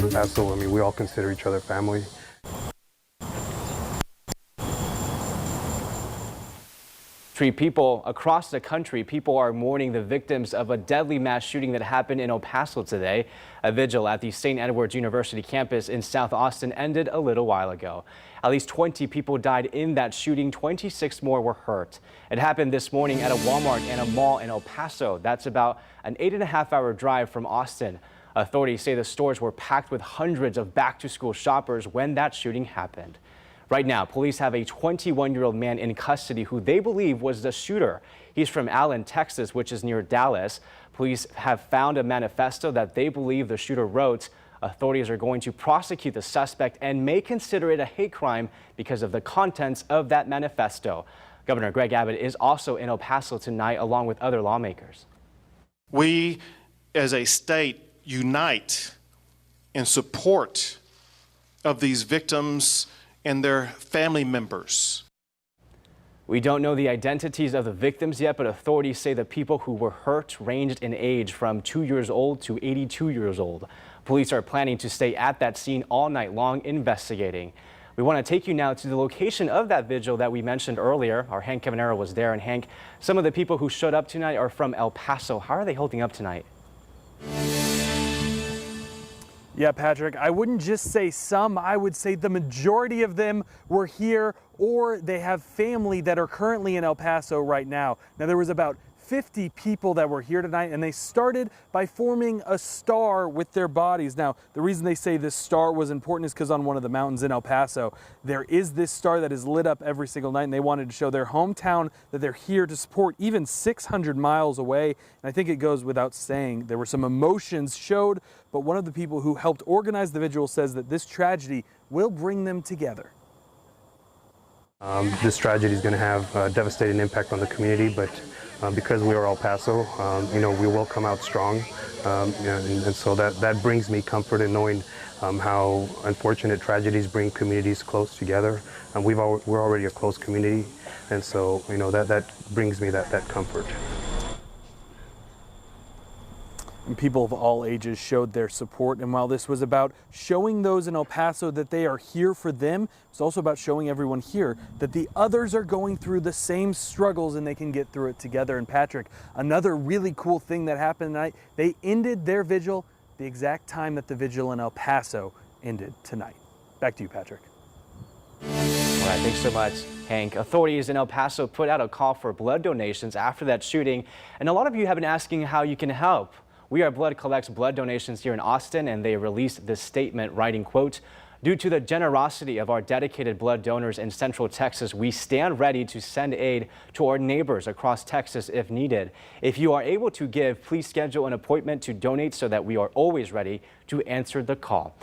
Paso, I mean, we all consider each other family. People across the country, people are mourning the victims of a deadly mass shooting that happened in El Paso today. A vigil at the St. Edward's University campus in South Austin ended a little while ago. At least 20 people died in that shooting. 26 more were hurt. It happened this morning at a Walmart and a mall in El Paso. That's about an 8.5-hour drive from Austin. Authorities say the stores were packed with hundreds of back-to-school shoppers when that shooting happened. Right now, police have a 21-year-old man in custody who they believe was the shooter. He's from Allen, Texas, which is near Dallas. Police have found a manifesto that they believe the shooter wrote. Authorities are going to prosecute the suspect and may consider it a hate crime because of the contents of that manifesto. Governor Greg Abbott is also in El Paso tonight, along with other lawmakers. We, as a state, unite in support of these victims and their family members. We don't know the identities of the victims yet, but authorities say the people who were hurt ranged in age from 2 years old to 82 years old. Police are planning to stay at that scene all night long investigating. We want to take you now to the location of that vigil that we mentioned earlier. Our Hank Cavanero was there, and Hank, some of the people who showed up tonight are from El Paso. How are they holding up tonight? Yeah, Patrick, I wouldn't just say some, I would say the majority of them were here or they have family that are currently in El Paso right now. Now, there was about 50 people that were here tonight, and they started by forming a star with their bodies. Now, the reason they say this star was important is because on one of the mountains in El Paso, there is this star that is lit up every single night, and they wanted to show their hometown that they're here to support even 600 miles away. And I think it goes without saying, there were some emotions showed, but one of the people who helped organize the vigil says that this tragedy will bring them together. This tragedy is going to have a devastating impact on the community, but because we are El Paso, we will come out strong, and so that brings me comfort in knowing how unfortunate tragedies bring communities close together. And we're already a close community, and so that brings me that comfort. And people of all ages showed their support, and while this was about showing those in El Paso that they are here for them, it's also about showing everyone here that the others are going through the same struggles and they can get through it together. And Patrick, another really cool thing that happened tonight, they ended their vigil the exact time that the vigil in El Paso ended tonight. Back to you, Patrick. All right, thanks so much, Hank. Authorities in El Paso put out a call for blood donations after that shooting, and a lot of you have been asking how you can help. We Are Blood collects blood donations here in Austin, and they released this statement writing, quote, "Due to the generosity of our dedicated blood donors in Central Texas, we stand ready to send aid to our neighbors across Texas if needed. If you are able to give, please schedule an appointment to donate so that we are always ready to answer the call."